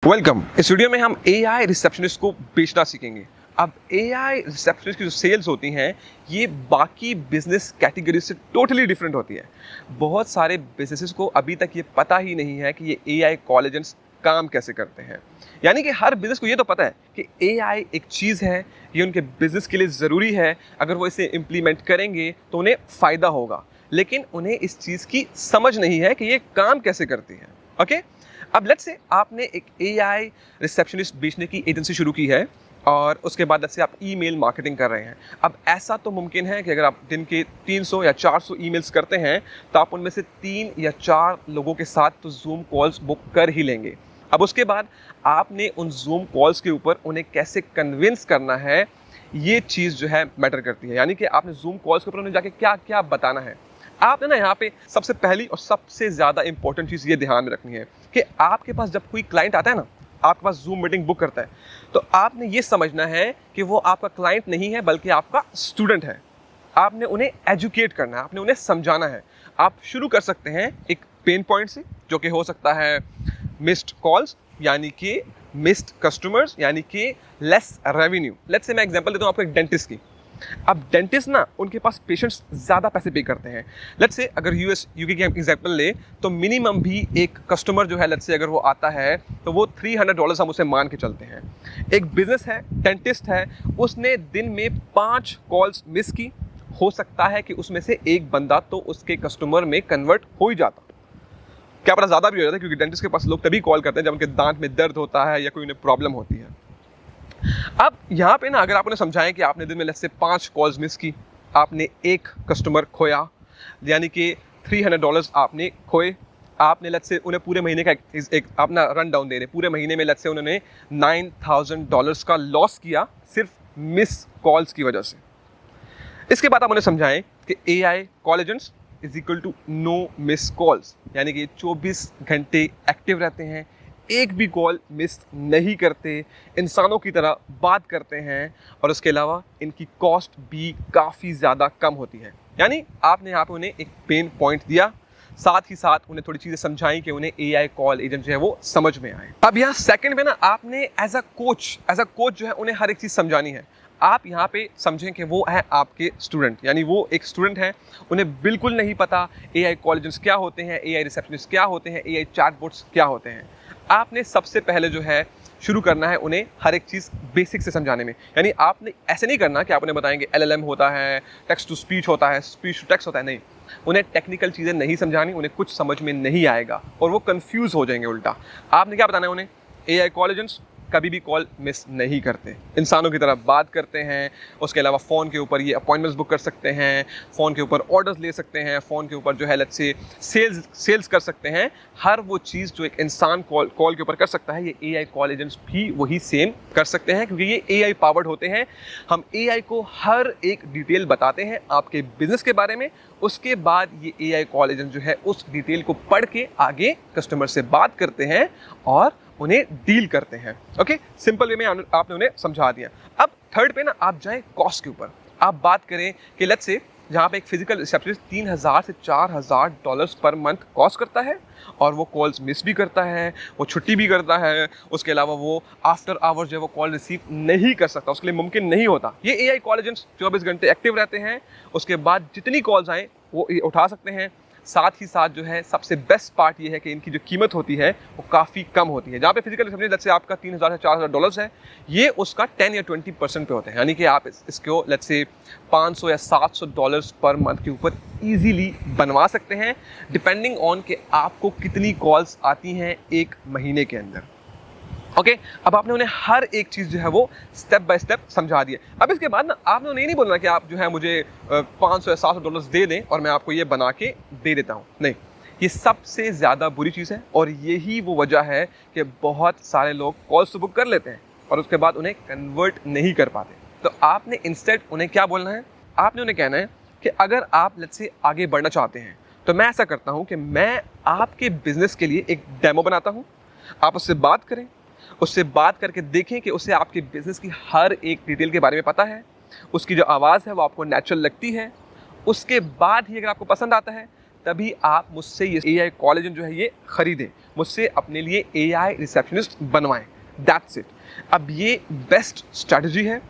Welcome. इस video में हम AI रिसेप्शनिस्ट को बेचना सीखेंगे। अब AI रिसेप्शनिस्ट की जो सेल्स होती हैं ये बाकी बिजनेस कैटेगरी से टोटली डिफरेंट होती है। बहुत सारे बिजनेसेस को अभी तक ये पता ही नहीं है कि ये AI कॉल एजेंट्स काम कैसे करते हैं। यानी कि हर बिजनेस को ये तो पता है कि AI एक चीज़ है, ये उनके बिजनेस के लिए ज़रूरी है, अगर वो इसे इम्प्लीमेंट करेंगे तो उन्हें फ़ायदा होगा, लेकिन उन्हें इस चीज़ की समझ नहीं है कि ये काम कैसे करती है। ओके, अब लेट्स से आपने एक AI रिसेप्शनिस्ट बेचने की एजेंसी शुरू की है और उसके बाद लेट्स से आप ईमेल मार्केटिंग कर रहे हैं। अब ऐसा तो मुमकिन है कि अगर आप दिन के 300 या 400 ईमेल्स करते हैं तो आप उनमें से 3 या 4 लोगों के साथ तो जूम कॉल्स बुक कर ही लेंगे। अब उसके बाद आपने उन जूम कॉल्स के ऊपर उन्हें कैसे कन्विंस करना है, ये चीज़ जो है मैटर करती है। यानी कि आपने जूम कॉल्स के ऊपर उन्हें जाके क्या क्या बताना है। आपने ना यहाँ पे सबसे पहली और सबसे ज़्यादा इंपॉर्टेंट चीज़ ये ध्यान में रखनी है कि आपके पास जब कोई क्लाइंट आता है ना, आपके पास जूम मीटिंग बुक करता है, तो आपने ये समझना है कि वो आपका क्लाइंट नहीं है बल्कि आपका स्टूडेंट है। आपने उन्हें एजुकेट करना है, आपने उन्हें समझाना है। आप शुरू कर सकते हैं एक पेन पॉइंट से, जो कि हो सकता है मिस्ड कॉल्स, यानी कि मिस्ड कस्टमर्स, यानी कि लेस रेवेन्यू। लेट्स से मैं एग्जांपल देता हूँ आपको एक डेंटिस्ट की। अब डेंटिस्ट ना, उनके पास पेशेंट्स ज़्यादा पैसे पे करते हैं। लेट्स से अगर यूके की एग्जांपल ले तो मिनिमम भी एक कस्टमर जो है, लेट्स से अगर वो आता है तो वो $300 हम उसे मान के चलते हैं। एक बिजनेस है, डेंटिस्ट है, उसने दिन में 5 कॉल्स मिस की, हो सकता है कि उसमें से एक बंदा तो उसके कस्टमर में कन्वर्ट हो ही जाता, क्या पता ज़्यादा भी हो जाता है, क्योंकि डेंटिस्ट के पास लोग तभी कॉल करते हैं जब उनके दांत में दर्द होता है या कोई उन्हें प्रॉब्लम होती है। अब यहाँ पे ना, अगर आप उन्हें समझाएं कि आपने दिन में लेट्स से 5 कॉल्स मिस की, आपने एक कस्टमर खोया, यानी कि $300 आपने खोए। आपने लेट्स से उन्हें पूरे महीने का एक अपना रन डाउन दे रहे, पूरे महीने में लेट्स से उन्होंने $9,000 का लॉस किया सिर्फ मिस कॉल्स की वजह से। इसके बाद आप उन्हें समझाएं कि AI call agents is equal to no miss calls, यानी कि 24 घंटे एक्टिव रहते हैं, एक भी कॉल मिस नहीं करते, इंसानों की तरह बात करते हैं, और उसके अलावा इनकी कॉस्ट भी काफ़ी ज़्यादा कम होती है। यानी आपने यहाँ पे उन्हें एक पेन पॉइंट दिया, साथ ही साथ उन्हें थोड़ी चीज़ें समझाई कि उन्हें AI कॉल एजेंट जो है वो समझ में आए। अब यहाँ सेकंड में ना, आपने एज अ कोच जो है उन्हें हर एक चीज़ समझानी है। आप यहाँ पे समझें कि वो है आपके स्टूडेंट, यानी वो एक स्टूडेंट है, उन्हें बिल्कुल नहीं पता AI कॉल एजेंट्स क्या होते हैं, AI रिसेप्शनिस्ट क्या होते हैं, AI चैटबॉट्स क्या होते हैं। आपने सबसे पहले जो है शुरू करना है उन्हें हर एक चीज़ बेसिक से समझाने में। यानी आपने ऐसे नहीं करना कि आप उन्हें बताएंगे LLM होता है, टेक्स्ट टू स्पीच होता है, स्पीच टू टेक्स्ट होता है, नहीं। उन्हें टेक्निकल चीज़ें नहीं समझानी, उन्हें कुछ समझ में नहीं आएगा और वो कंफ्यूज हो जाएंगे उल्टा। आपने क्या बताना है उन्हें, AI कॉल एजेंट्स कभी भी कॉल मिस नहीं करते, इंसानों की तरह बात करते हैं। उसके अलावा फ़ोन के ऊपर ये अपॉइंटमेंट्स बुक कर सकते हैं, फ़ोन के ऊपर ऑर्डर्स ले सकते हैं, फ़ोन के ऊपर जो है लेट्स से सेल्स कर सकते हैं। हर वो चीज़ जो एक इंसान कॉल के ऊपर कर सकता है, ये AI कॉल एजेंट्स भी वही सेम कर सकते हैं, क्योंकि ये AI पावर्ड होते हैं। हम AI को हर एक डिटेल बताते हैं आपके बिजनेस के बारे में, उसके बाद ये AI कॉल एजेंट जो है उस डिटेल को पढ़ के आगे कस्टमर से बात करते हैं और उन्हें डील करते हैं। ओके, सिंपल वे में आपने उन्हें समझा दिया। अब थर्ड पे ना आप जाएं कॉस्ट के ऊपर। आप बात करें कि लेट्स से जहाँ पे एक फिजिकल रिसेप्शनिस्ट $3,000 से $4,000 पर मंथ कॉस्ट करता है और वो कॉल्स मिस भी करता है, वो छुट्टी भी करता है, उसके अलावा वो आफ्टर आवर्स जो है वो कॉल रिसीव नहीं कर सकता, उसके लिए मुमकिन नहीं होता। ये AI कॉल एजेंट्स 24 घंटे एक्टिव रहते हैं, उसके बाद जितनी कॉल्स आएँ वो उठा सकते हैं। साथ ही साथ जो है सबसे बेस्ट पार्ट ये है कि इनकी जो कीमत होती है वो काफ़ी कम होती है। जहाँ पे फिजिकल रिसेप्शनिस्ट लेट्स से आपका $3,000 से $4,000 है, ये उसका 10 या 20% पे होते हैं। यानी कि आप इसको लेट्स से $500 या $700 पर मंथ के ऊपर इजीली बनवा सकते हैं, डिपेंडिंग ऑन कि आपको कितनी कॉल्स आती हैं एक महीने के अंदर। ओके, अब आपने उन्हें हर एक चीज़ जो है वो स्टेप बाय स्टेप समझा दिया। अब इसके बाद ना आपने उन्हें नहीं बोलना कि आप जो है मुझे $500 या $700 दे दें और मैं आपको ये बना के दे देता हूँ, नहीं। ये सबसे ज़्यादा बुरी चीज़ है और यही वो वजह है कि बहुत सारे लोग कॉल्स तो बुक कर लेते हैं और उसके बाद उन्हें कन्वर्ट नहीं कर पाते। तो आपने इंस्टेड उन्हें क्या बोलना है, आपने उन्हें कहना है कि अगर आप लेट्स से आगे बढ़ना चाहते हैं तो मैं ऐसा करता हूँ कि मैं आपके बिजनेस के लिए एक डेमो बनाता हूँ, आप उससे बात करें, उससे बात करके देखें कि उसे आपके बिजनेस की हर एक डिटेल के बारे में पता है, उसकी जो आवाज़ है वो आपको नेचुरल लगती है। उसके बाद ही अगर आपको पसंद आता है तभी आप मुझसे ये AI कॉल एजेंट जो है ये खरीदें, मुझसे अपने लिए AI रिसेप्शनिस्ट बनवाएं। That's it. अब ये बेस्ट स्ट्रैटेजी है।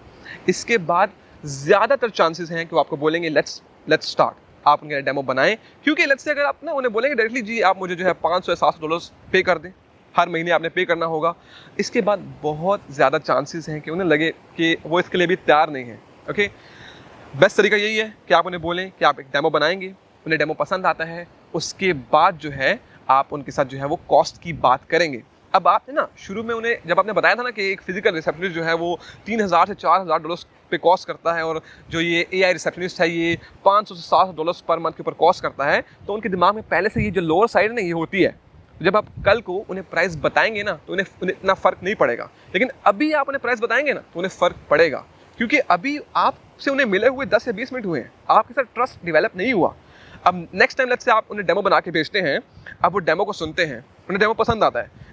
इसके बाद ज़्यादातर चांसेस हैं कि वो आपको बोलेंगे लेट्स स्टार्ट। आप उनके डेमो बनाएं, क्योंकि लेट्स से अगर आप ना उन्हें बोलेंगे डायरेक्टली जी आप मुझे जो है $500 या $700 पे कर दें, हर महीने आपने पे करना होगा, इसके बाद बहुत ज़्यादा चांसेस हैं कि उन्हें लगे कि वो इसके लिए भी तैयार नहीं है। ओके, बेस्ट तरीका यही है कि आप उन्हें बोलें कि आप एक डेमो बनाएंगे, उन्हें डेमो पसंद आता है, उसके बाद जो है आप उनके साथ जो है वो कॉस्ट की बात करेंगे। अब आपने ना शुरू में उन्हें जब आपने बताया था ना कि एक फिजिकल रिसेप्शनिस्ट जो है वो $3000 से $4000 पे कॉस्ट करता है और जो ये AI रिसेप्शनिस्ट है ये $500 से $700 पर मंथ के ऊपर कॉस्ट करता है, तो उनके दिमाग में पहले से ये जो लोअर साइड ना ये होती है। जब आप कल को उन्हें प्राइस बताएंगे ना तो उन्हें इतना फ़र्क नहीं पड़ेगा, लेकिन अभी आप उन्हें प्राइस बताएंगे ना तो उन्हें फ़र्क पड़ेगा, क्योंकि अभी आपसे उन्हें मिले हुए 10 या 20 मिनट हुए हैं, आपके साथ ट्रस्ट डेवलप नहीं हुआ। अब नेक्स्ट टाइम लेट्स से आप उन्हें डेमो बना के भेजते हैं, अब वो डेमो को सुनते हैं, उन्हें डेमो पसंद आता है,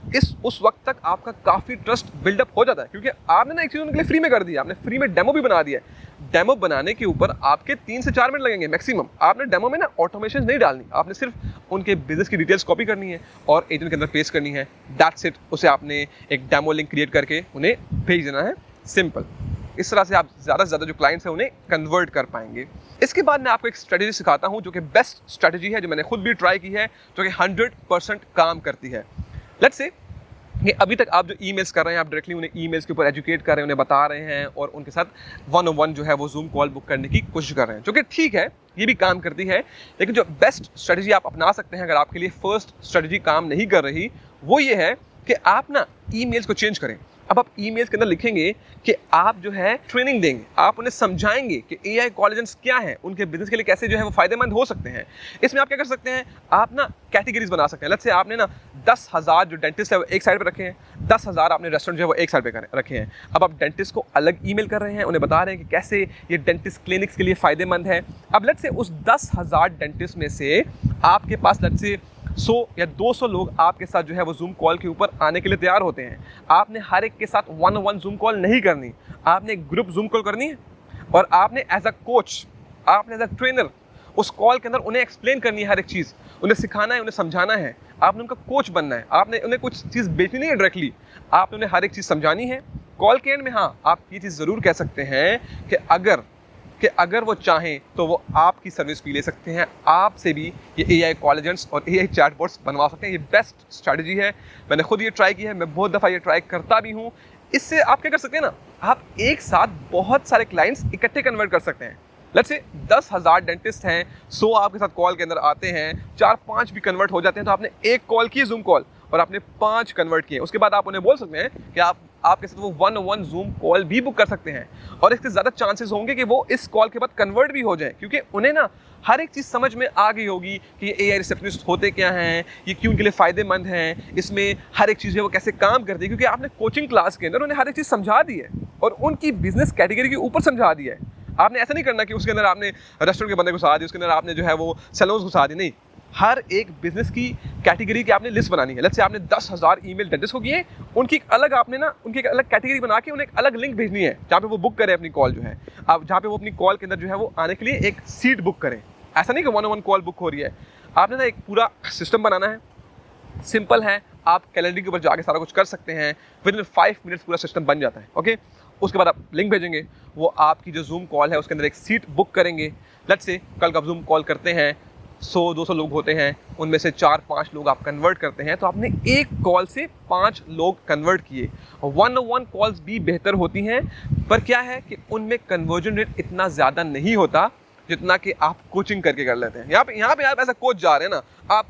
उस वक्त तक आपका काफ़ी ट्रस्ट बिल्डअप हो जाता है, क्योंकि आपने ना एक चीज़ उनके लिए फ्री में कर दिया, आपने फ्री में डेमो भी बना दिया है। डेमो बनाने के ऊपर आपके 3 से 4 मिनट लगेंगे मैक्सिमम। आपने डेमो में ना ऑटोमेशन नहीं डालनी, आपने सिर्फ उनके बिजनेस की डिटेल्स कॉपी करनी है और एजेंट के अंदर पेस्ट करनी है। That's it. उसे आपने एक डेमो लिंक क्रिएट करके उन्हें भेज देना है, सिंपल। इस तरह से आप ज़्यादा से ज़्यादा जो क्लाइंट्स हैं उन्हें कन्वर्ट कर पाएंगे। इसके बाद मैं आपको एक स्ट्रेटेजी सिखाता हूँ जो कि बेस्ट स्ट्रेटेजी है, जो मैंने खुद भी ट्राई की है, जो कि 100% काम करती है। लेट्स से कि अभी तक आप जो ईमेल्स कर रहे हैं, आप डायरेक्टली उन्हें ईमेल्स के ऊपर एजुकेट कर रहे हैं, उन्हें बता रहे हैं और उनके साथ 1-on-1 जो है वो जूम कॉल बुक करने की कोशिश कर रहे हैं, जो कि ठीक है, ये भी काम करती है। लेकिन जो बेस्ट स्ट्रेटजी आप अपना सकते हैं अगर आपके लिए फर्स्ट स्ट्रेटजी काम नहीं कर रही, वो ये है कि आप ना ईमेल्स को चेंज करें। अब आप ईमेल्स के अंदर लिखेंगे कि आप जो है ट्रेनिंग देंगे, आप उन्हें समझाएंगे कि AI कॉल एजेंट्स क्या है, उनके बिजनेस के लिए कैसे जो है वो फायदेमंद हो सकते हैं। इसमें आप क्या कर सकते हैं, आप ना कैटेगरीज बना सकते हैं। लेट्स से आपने ना 10,000 जो डेंटिस्ट है वो एक साइड पे रखे हैं, 10,000 आपने रेस्टोरेंट जो है वो एक साइड पे रखे हैं। अब आप डेंटिस्ट को अलग ईमेल कर रहे हैं, उन्हें बता रहे हैं कि कैसे ये डेंटिस्ट क्लिनिक्स के लिए फ़ायदेमंद है। अब लेट्स से उस 10,000 डेंटिस्ट में से आपके पास लेट्स से 100 या 200 लोग आपके साथ जो है वो जूम कॉल के ऊपर आने के लिए तैयार होते हैं। आपने हर एक के साथ 1-on-1 जूम कॉल नहीं करनी, आपने एक ग्रुप जूम कॉल करनी है और आपने एज अ कोच, आपने एज अ ट्रेनर उस कॉल के अंदर उन्हें एक्सप्लेन करनी है हर एक चीज़, उन्हें सिखाना है, उन्हें समझाना है, आपने उनका कोच बनना है। आपने उन्हें कुछ चीज़ बेचनी नहीं है डायरेक्टली, आपने उन्हें हर एक चीज़ समझानी है। कॉल के एंड में हाँ, आप ये चीज़ ज़रूर कह सकते हैं कि अगर वो चाहें तो वो आपकी सर्विस भी ले सकते हैं, आपसे भी ये AI कॉल एजेंट्स और AI चैटबॉट्स बनवा सकते हैं। ये बेस्ट स्ट्रैटेजी है, मैंने खुद ये ट्राई की है, मैं बहुत दफ़ा ये ट्राई करता भी हूँ। इससे आप क्या कर सकते हैं ना, आप एक साथ बहुत सारे क्लाइंट्स इकट्ठे कन्वर्ट कर सकते हैं। लेट्स से 10,000 डेंटिस्ट हैं, 100 आपके साथ कॉल के अंदर आते हैं, 4-5 भी कन्वर्ट हो जाते हैं, तो आपने एक कॉल की जूम कॉल और आपने 5 कन्वर्ट किए। उसके बाद आप उन्हें बोल सकते हैं कि आपके साथ वो 1-on-1 जूम कॉल भी बुक कर सकते हैं और इसके ज़्यादा चांसेस होंगे कि वो इस कॉल के बाद कन्वर्ट भी हो जाए, क्योंकि उन्हें ना हर एक चीज़ समझ में आ गई होगी कि ये AI रिसेप्शनिस्ट होते क्या हैं, ये क्यों उनके लिए फ़ायदेमंद हैं, इसमें हर एक चीज़ है वो कैसे काम करती है, क्योंकि आपने कोचिंग क्लास के अंदर उन्हें हर एक चीज़ समझा दी है और उनकी बिजनेस कैटेगरी के ऊपर समझा दिया है। आपने ऐसा नहीं करना कि उसके अंदर आपने रेस्टोरेंट के बंदे घुसा दिए, उसके अंदर आपने जो है वो सैलून्स घुसा दिए, नहीं, हर एक बिजनेस की कैटेगरी की आपने लिस्ट बनानी है। लेट्स से आपने 10,000 ईमेल डेंटिस्ट को किए, उनकी अलग आपने ना उनकी एक अलग कैटेगरी बना के उन्हें एक अलग लिंक भेजनी है जहाँ पे वो बुक करें अपनी कॉल जो है, अब जहाँ पे वो अपनी कॉल के अंदर जो है वो आने के लिए एक सीट बुक करें। ऐसा नहीं कि 1-on-1 कॉल बुक हो रही है, आपने ना एक पूरा सिस्टम बनाना है। सिंपल है, आप कैलेंडर के ऊपर जाके सारा कुछ कर सकते हैं, विदिन 5 मिनट्स पूरा सिस्टम बन जाता है। ओके, उसके बाद आप लिंक भेजेंगे, वो आपकी जो जूम कॉल है उसके अंदर एक सीट बुक करेंगे। लेट्स से कल का जूम कॉल करते हैं, 100-200 लोग होते हैं, उनमें से 4-5 लोग आप कन्वर्ट करते हैं, तो आपने एक कॉल से 5 लोग कन्वर्ट किए। 1-on-1 कॉल्स भी बेहतर होती हैं, पर क्या है कि उनमें कन्वर्जन रेट इतना ज़्यादा नहीं होता जितना कि आप कोचिंग करके कर लेते हैं। यहाँ पे आप ऐसा कोच जा रहे हैं ना,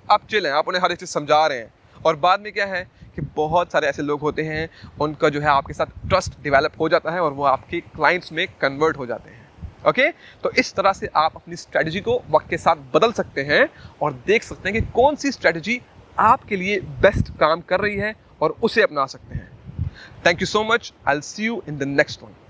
आप चिल हैं, आप उन्हें हर एक चीज़ समझा रहे हैं, और बाद में क्या है कि बहुत सारे ऐसे लोग होते हैं, उनका जो है आपके साथ ट्रस्ट डेवलप हो जाता है और वो आपके क्लाइंट्स में कन्वर्ट हो जाते हैं। ओके, तो इस तरह से आप अपनी स्ट्रेटजी को वक्त के साथ बदल सकते हैं और देख सकते हैं कि कौन सी स्ट्रेटजी आपके लिए बेस्ट काम कर रही है और उसे अपना सकते हैं। Thank you so much, I will see you in the next one.